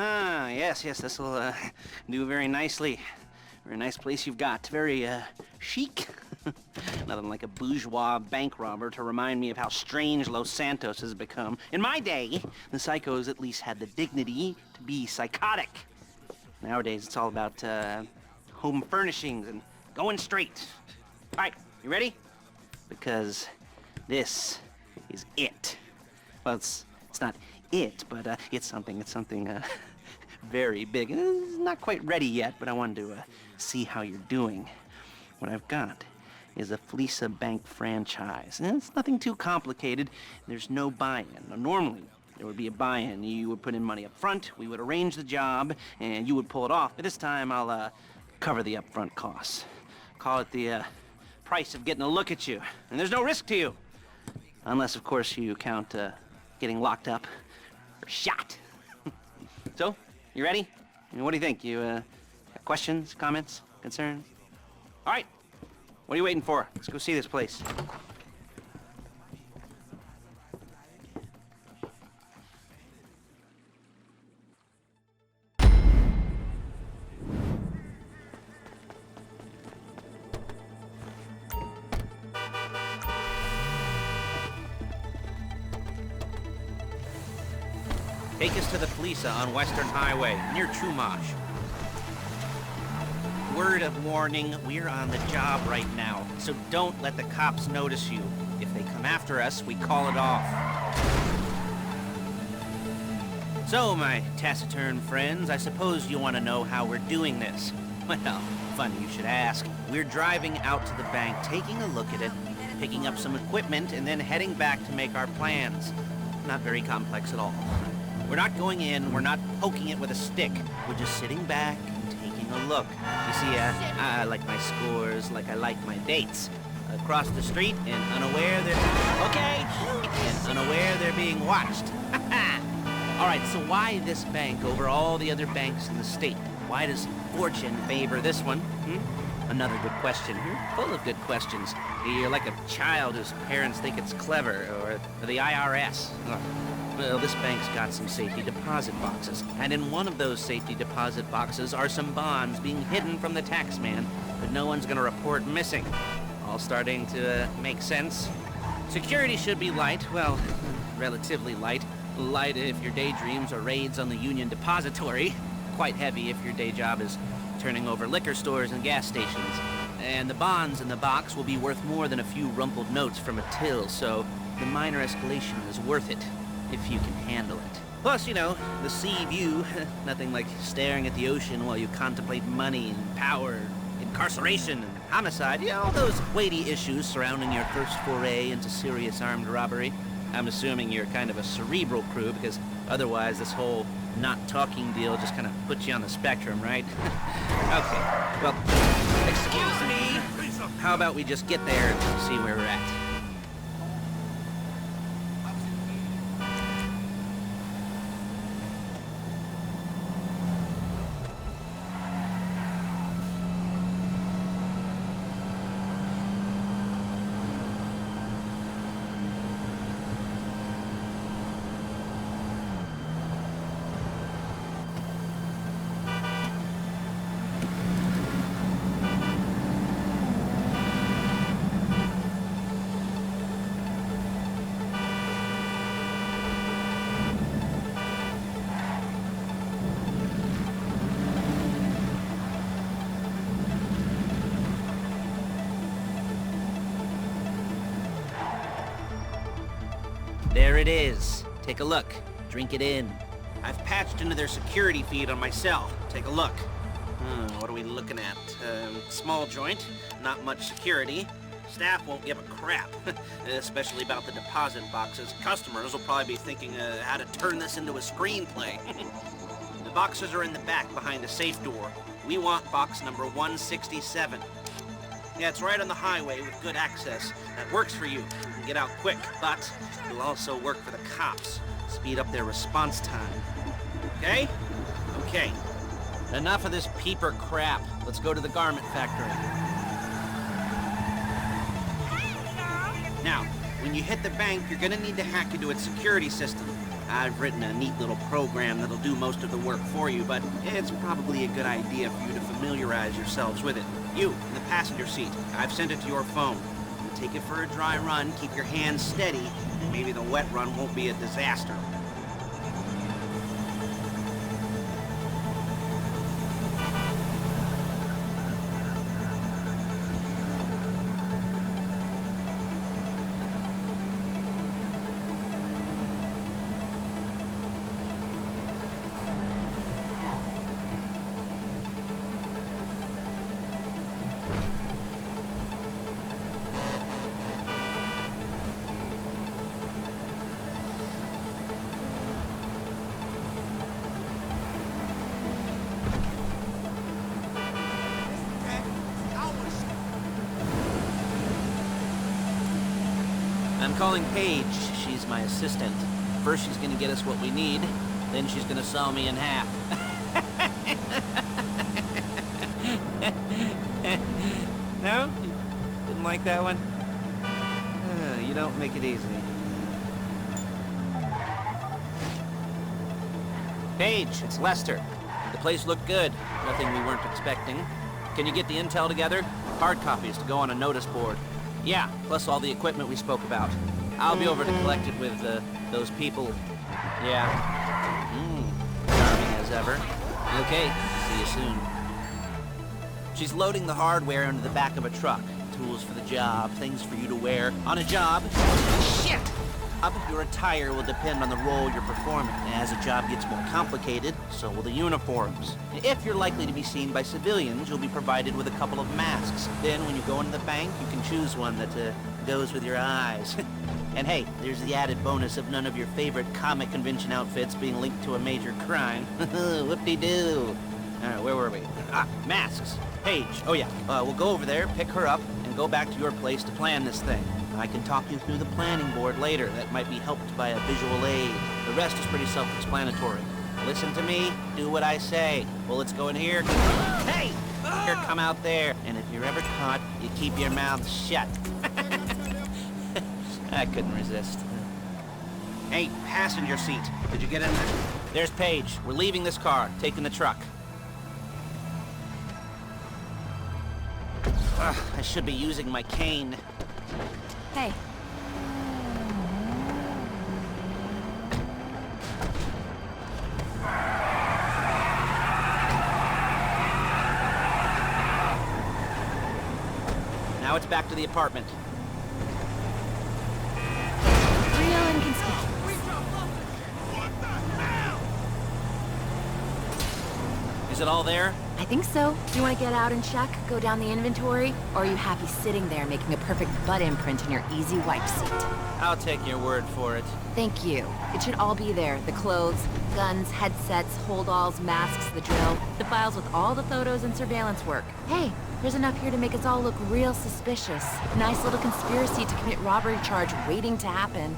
Ah, yes, this'll do very nicely. Very nice place you've got. Very chic. Nothing like a bourgeois bank robber to remind me of how strange Los Santos has become. In my day, the psychos at least had the dignity to be psychotic. Nowadays, it's all about home furnishings and going straight. All right, you ready? Because this is it. Well, it's not it, but it's something very big. It's not quite ready yet, but I wanted to see how you're doing. What I've got is a Fleesa Bank franchise. And it's nothing too complicated. There's no buy-in. Now, normally, there would be a buy-in. You would put in money up front, we would arrange the job, and you would pull it off. But this time, I'll cover the upfront costs. Call it the price of getting a look at you. And there's no risk to you. Unless, of course, you count getting locked up or shot. So, you ready? I mean, what do you think? You got questions, comments, concerns? All right. What are you waiting for? Let's go see this place. Take us to the Fleesa on Western Highway, near Chumash. Word of warning, we're on the job right now, so don't let the cops notice you. If they come after us, we call it off. So, my taciturn friends, I suppose you want to know how we're doing this. Well, funny you should ask. We're driving out to the bank, taking a look at it, picking up some equipment, and then heading back to make our plans. Not very complex at all. We're not going in, we're not poking it with a stick. We're just sitting back and taking a look. You see, I like my scores like I like my dates. Across the street and unaware they're... Okay! And unaware they're being watched. All right, so why this bank over all the other banks in the state? Why does fortune favor this one? Another good question. You're full of good questions. You're like a child whose parents think it's clever, or the IRS. Well, this bank's got some safety deposit boxes, and in one of those safety deposit boxes are some bonds being hidden from the tax man, but no one's gonna report missing. All starting to make sense. Security should be light, well, relatively light. Light if your daydreams are raids on the Union Depository. Quite heavy if your day job is turning over liquor stores and gas stations. And the bonds in the box will be worth more than a few rumpled notes from a till, so the minor escalation is worth it. If you can handle it. Plus, you know, the sea view, nothing like staring at the ocean while you contemplate money and power, incarceration and homicide, you know, all those weighty issues surrounding your first foray into serious armed robbery. I'm assuming you're kind of a cerebral crew, because otherwise this whole not talking deal just kind of puts you on the spectrum, right? Okay, well, excuse me. How about we just get there and see where we're at? There it is. Take a look. Drink it in. I've patched into their security feed on my cell. Take a look. What are we looking at? Small joint, not much security. Staff won't give a crap, especially about the deposit boxes. Customers will probably be thinking how to turn this into a screenplay. The boxes are in the back behind a safe door. We want box number 167. Yeah, it's right on the highway with good access. That works for you. You can get out quick, but it'll also work for the cops. Speed up their response time. Okay? Okay. Enough of this peeper crap. Let's go to the garment factory. Now, when you hit the bank, you're gonna need to hack into its security system. I've written a neat little program that'll do most of the work for you, but it's probably a good idea for you to familiarize yourselves with it. You, in the passenger seat, I've sent it to your phone. You take it for a dry run, keep your hands steady, and maybe the wet run won't be a disaster. I'm calling Paige. She's my assistant. First she's gonna get us what we need, then she's gonna saw me in half. No? Didn't like that one? You don't make it easy. Paige, it's Lester. The place looked good. Nothing we weren't expecting. Can you get the intel together? Hard copies to go on a notice board. Yeah, plus all the equipment we spoke about. I'll be over to collect it with, those people. Yeah. Charming as ever. Okay, see you soon. She's loading the hardware into the back of a truck. Tools for the job, things for you to wear. On a job... Shit! Your attire will depend on the role you're performing. As a job gets more complicated, so will the uniforms. If you're likely to be seen by civilians, you'll be provided with a couple of masks. Then when you go into the bank, you can choose one that goes with your eyes. And hey, there's the added bonus of none of your favorite comic convention outfits being linked to a major crime. Whoop-de-doo. Alright, where were we? Masks. Paige. Oh yeah, we'll go over there, pick her up, and go back to your place to plan this thing. I can talk you through the planning board later. That might be helped by a visual aid. The rest is pretty self-explanatory. Listen to me, do what I say. Bullets go in here. Hey! Here, come out there. And if you're ever caught, you keep your mouth shut. I couldn't resist. Hey, passenger seat. Did you get in there? There's Paige. We're leaving this car, taking the truck. Ugh, I should be using my cane. Hey. Now it's back to the apartment. Real inconspicuous. Is it all there? I think so. Do you want to get out and check? Go down the inventory? Or are you happy sitting there making a perfect butt imprint in your easy wipe seat? I'll take your word for it. Thank you. It should all be there. The clothes, guns, headsets, holdalls, masks, the drill. The files with all the photos and surveillance work. Hey, there's enough here to make us all look real suspicious. Nice little conspiracy to commit robbery charge waiting to happen.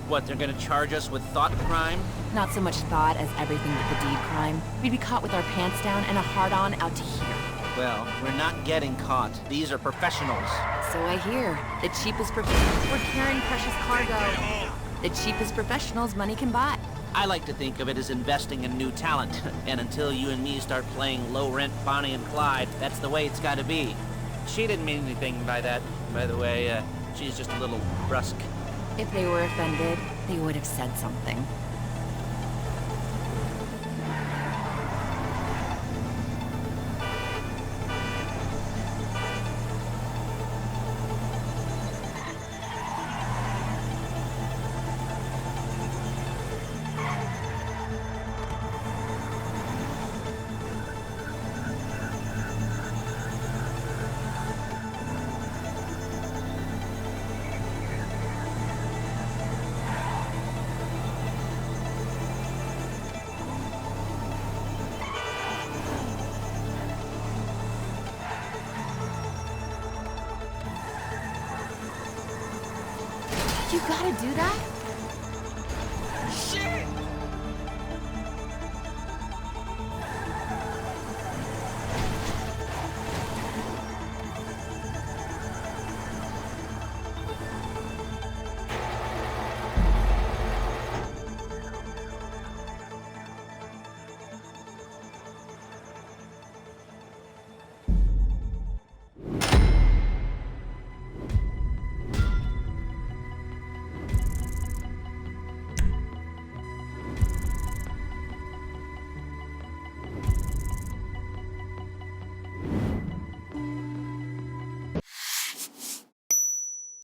What, they're gonna charge us with thought crime? Not so much thought as everything but the deed crime. We'd be caught with our pants down and a hard-on out to here. Well, we're not getting caught. These are professionals. So I hear. The cheapest professionals. We're carrying precious cargo. The cheapest professionals money can buy. I like to think of it as investing in new talent. And until you and me start playing low-rent Bonnie and Clyde, that's the way it's gotta be. She didn't mean anything by that, by the way. She's just a little brusque. If they were offended, they would have said something. You gotta do that?